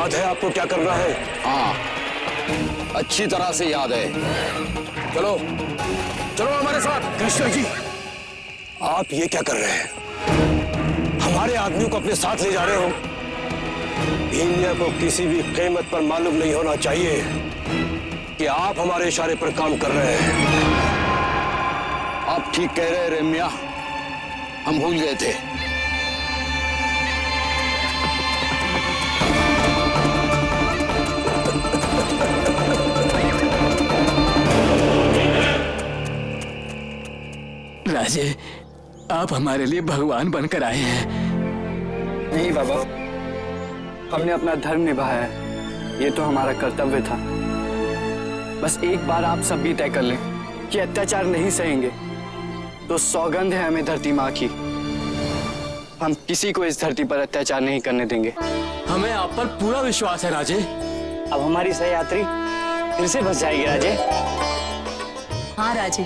याद है आपको क्या करना है? हाँ, अच्छी तरह से याद है। चलो चलो हमारे साथ। कृष्ण जी, आप ये क्या कर रहे हैं? हमारे आदमियों को अपने साथ ले जा रहे हो। भीमिया को किसी भी कीमत पर मालूम नहीं होना चाहिए कि आप हमारे इशारे पर काम कर रहे हैं। आप ठीक कह रहे हैं रेम्या, हम भूल गए थे। राजे, आप हमारे लिए भगवान बनकर आए हैं। नहीं बाबा, हमने अपना धर्म निभाया है, ये तो हमारा कर्तव्य था। बस एक बार आप सब भी तय कर लें कि अत्याचार नहीं सहेंगे, तो सौगंध है हमें धरती माँ की, हम किसी को इस धरती पर अत्याचार नहीं करने देंगे। हमें आप पर पूरा विश्वास है राजे। अब हमारी सहयात्री फिर से बच जाएगी राजे। हाँ राजे,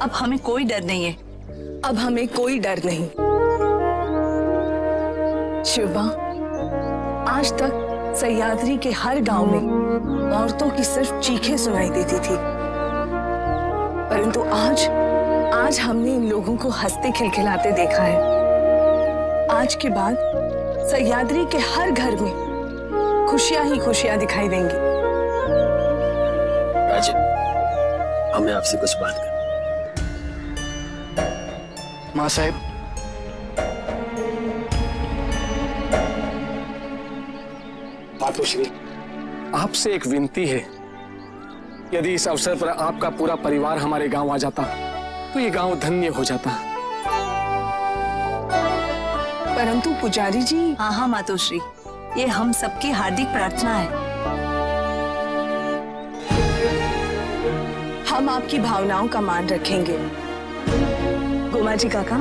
अब हमें कोई डर नहीं है। अब हमें कोई डर नहीं। शिवा, आज तक सह्याद्री के हर गांव में औरतों की सिर्फ चीखें सुनाई देती थी, परंतु आज हमने इन लोगों को हंसते खिलखिलाते देखा है। आज के बाद सह्याद्री के हर घर में खुशियां ही खुशियां दिखाई देंगी। राजे, हमें आपसे कुछ बात करनी। माँ साहब, मातोश्री, आपसे एक विनती है। यदि इस अवसर पर आपका पूरा परिवार हमारे गांव आ जाता तो ये गांव धन्य हो जाता। परंतु पुजारी जी। हाँ हाँ मातोश्री, ये हम सबकी हार्दिक प्रार्थना है। हम आपकी भावनाओं का मान रखेंगे। गोमाजी काका,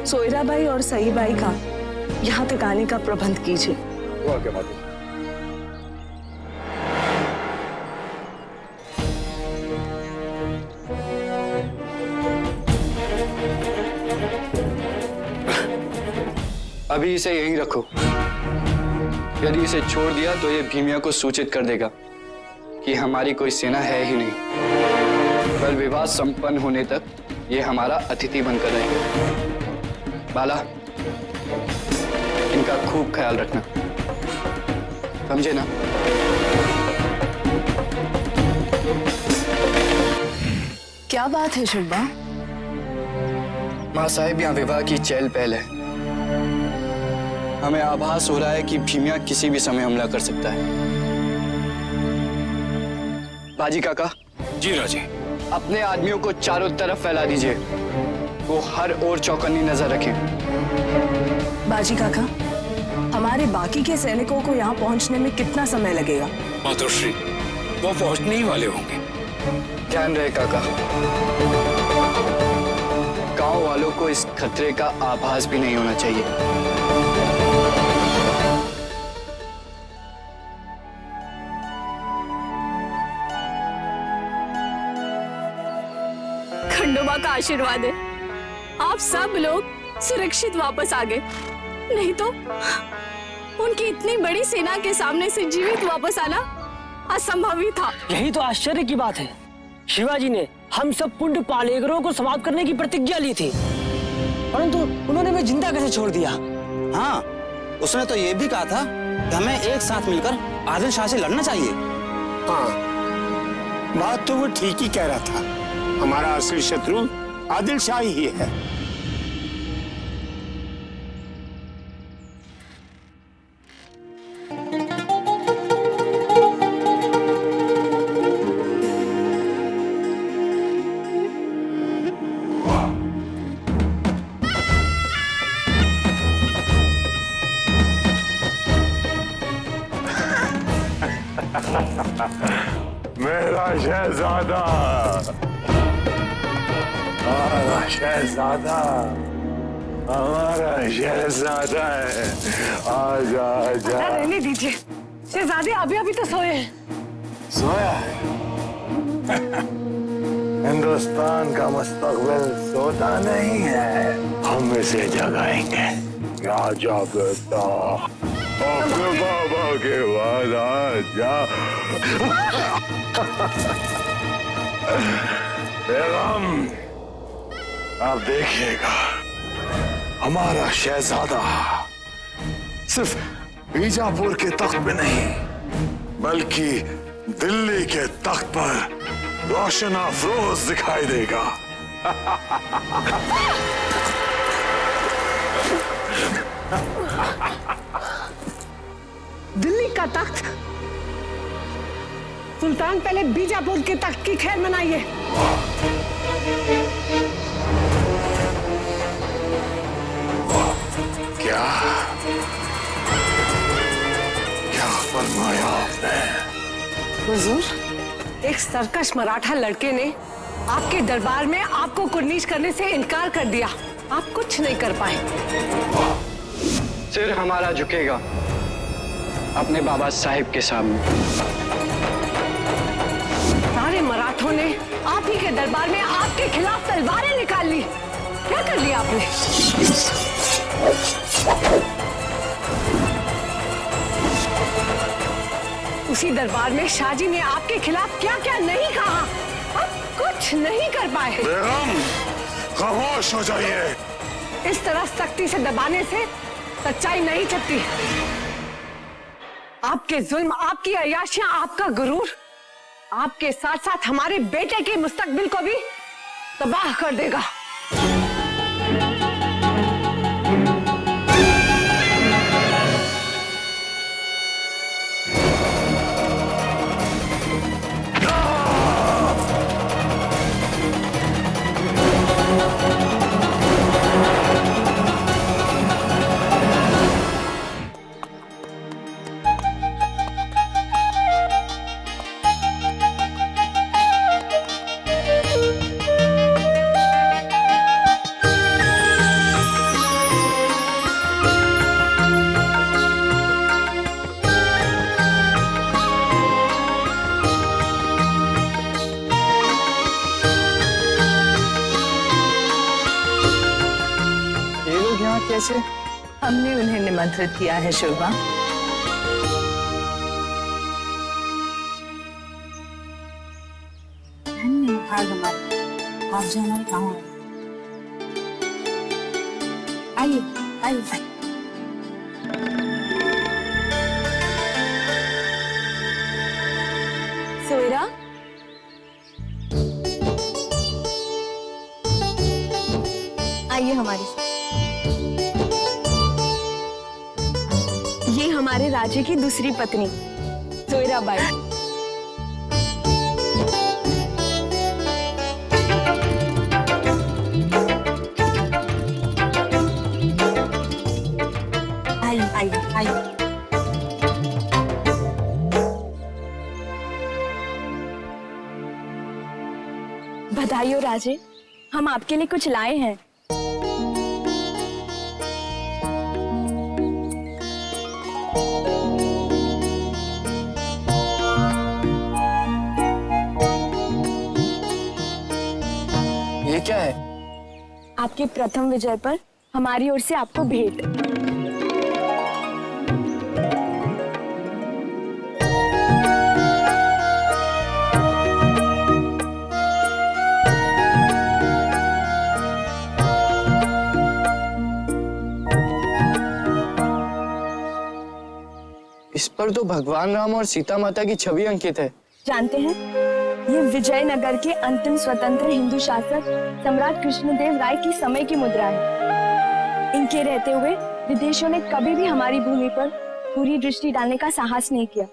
सोयराबाई और सईबाई का यहाँ तक आने का प्रबंध कीजिए। अभी इसे यहीं रखो। यदि इसे छोड़ दिया तो ये भीमिया को सूचित कर देगा कि हमारी कोई सेना है ही नहीं। कल विवाह संपन्न होने तक ये हमारा अतिथि बनकर रहेगा। बाला, इनका खूब ख्याल रखना, समझे ना? क्या बात है शिवा? माँ साहिब, यहाँ विवाह की चहल पहल है। हमें आभास हो रहा है कि भीमिया किसी भी समय हमला कर सकता है। बाजी काका। जी राजे। अपने आदमियों को चारों तरफ फैला दीजिए, वो हर ओर चौकन्नी नजर रखें। बाजी काका, हमारे बाकी के सैनिकों को यहाँ पहुँचने में कितना समय लगेगा? मातोश्री, वो पहुंचने ही वाले होंगे। ध्यान रहे काका, गांव वालों को इस खतरे का आभास भी नहीं होना चाहिए। खंडोबा का आशीर्वाद है, आप सब लोग सुरक्षित वापस आ गए। नहीं तो उनकी इतनी बड़ी सेना के सामने से जीवित वापस आना असंभव ही था। यही तो आश्चर्य की बात है। शिवाजी ने हम सब पुंड पालेकरों को समाप्त करने की प्रतिज्ञा ली थी, परंतु उन्होंने हमें जिंदा कैसे छोड़ दिया? हाँ, उसने तो ये भी कहा था कि हमें एक साथ मिलकर आदिल शाह से लड़ना चाहिए। हाँ, बात तो वो ठीक ही कह रहा था। हमारा असली शत्रु आदिल शाह ही है। मेरा शहजादा, हमारा शहजादा, हमारा शहजादा है। आजा आजा। रहने दीजिए, शहजादे अभी तो सोए हैं। सोया है? हिंदुस्तान का मुस्तकबिल सोता नहीं है, हम इसे जगाएंगे। आजा बेटा। अपने बाबा के बाद आज जा। बेगम, आप देखिएगा हमारा शहजादा सिर्फ बीजापुर के तख्त पे नहीं बल्कि दिल्ली के तख्त पर रोशन अफरोज दिखाई देगा। दिल्ली का तख्त? सुल्तान पहले बीजापुर के तख्त की खैर मनाइए। क्या क्या फरमाया आपने? हुजूर, एक सरकश मराठा लड़के ने आपके दरबार में आपको कुर्निश करने से इनकार कर दिया। आप कुछ नहीं कर पाए। सिर हमारा झुकेगा अपने बाबा साहिब के सामने। सारे मराठों ने आप ही के दरबार में आपके खिलाफ तलवारें निकाल ली। क्या कर लिया आपने? उसी दरबार में शाहजी ने आपके खिलाफ क्या क्या नहीं कहा। आप कुछ नहीं कर पाए। बेगम, खामोश हो जाइए। इस तरह सख्ती से दबाने से सच्चाई नहीं छपती। आपके जुल्म, आपकी अय्याशियां, आपका गुरूर आपके साथ साथ हमारे बेटे के मुस्तकबिल को भी तबाह कर देगा। कैसे? हमने उन्हें निमंत्रित किया है शोभा। आप जाना कहाँ? आइए आइए। सोयरा, आइए हमारे साथ। ये हमारे राजे की दूसरी पत्नी सोयरा बाई। आइए आइए आइए। बधाई हो राजे, हम आपके लिए कुछ लाए हैं। ये क्या है? आपके प्रथम विजय पर हमारी ओर से आपको भेंट। इस पर तो भगवान राम और सीता माता की छवि अंकित है। जानते हैं, ये विजयनगर के अंतिम स्वतंत्र हिंदू शासक सम्राट कृष्णदेव राय की समय की मुद्रा है। इनके रहते हुए विदेशियों ने कभी भी हमारी भूमि पर पूरी दृष्टि डालने का साहस नहीं किया।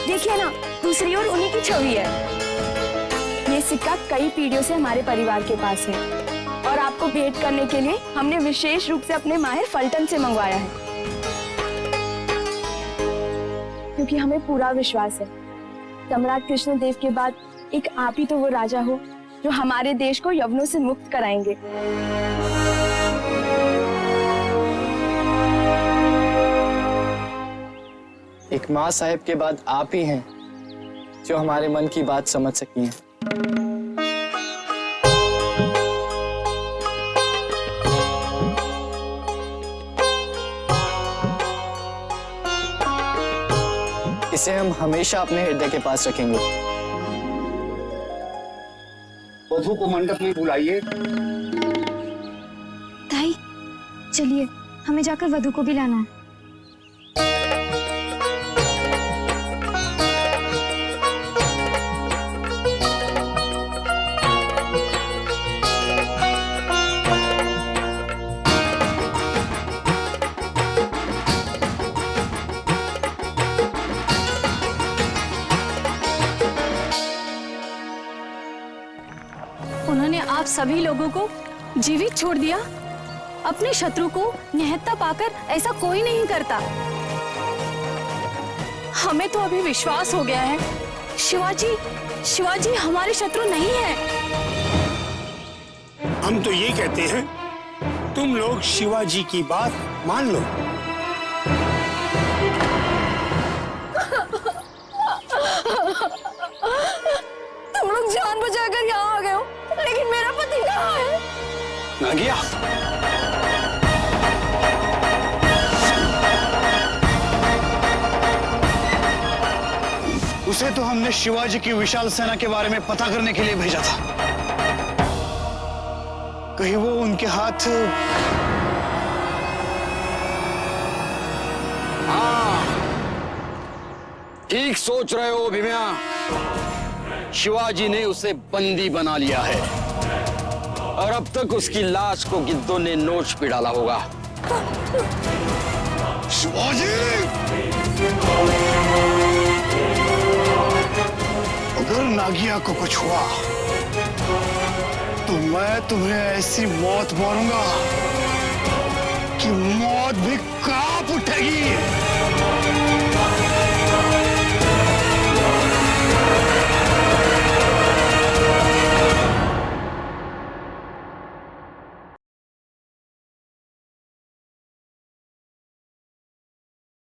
देखिए ना, दूसरी ओर उन्हीं की छवि है। ये सिक्का कई पीढ़ियों से हमारे परिवार के पास है और आपको भेंट करने के लिए हमने विशेष रूप से अपने माहिर फल्टन से मंगवाया है, क्योंकि हमें पूरा विश्वास है सम्राट कृष्णदेव के बाद एक आप ही तो वो राजा हो जो हमारे देश को यवनों से मुक्त कराएंगे। एक माँ साहिब के बाद आप ही हैं जो हमारे मन की बात समझ सकी हैं। इसे हम हमेशा अपने हृदय के पास रखेंगे। वधू को मंडप में बुलाइए। ताई, चलिए हमें जाकर वधू को भी लाना है। उन्होंने आप सभी लोगों को जीवित छोड़ दिया। अपने शत्रु को निहत्था पाकर ऐसा कोई नहीं करता। हमें तो अभी विश्वास हो गया है शिवाजी हमारे शत्रु नहीं है। हम तो ये कहते हैं तुम लोग शिवाजी की बात मान लो। तुम लोग जान बचाकर यहाँ आ गए हो, लेकिन मेरा पति कहाँ है? नागिया, उसे तो हमने शिवाजी की विशाल सेना के बारे में पता करने के लिए भेजा था। कहीं वो उनके हाथ। हाँ, ठीक सोच रहे हो भीमिया। शिवाजी ने उसे बंदी बना लिया है और अब तक उसकी लाश को गिद्धों ने नोच पे डाला होगा। शिवाजी, अगर नागिया को कुछ हुआ तो मैं तुम्हें ऐसी मौत मारूंगा कि मौत भी कांप उठेगी।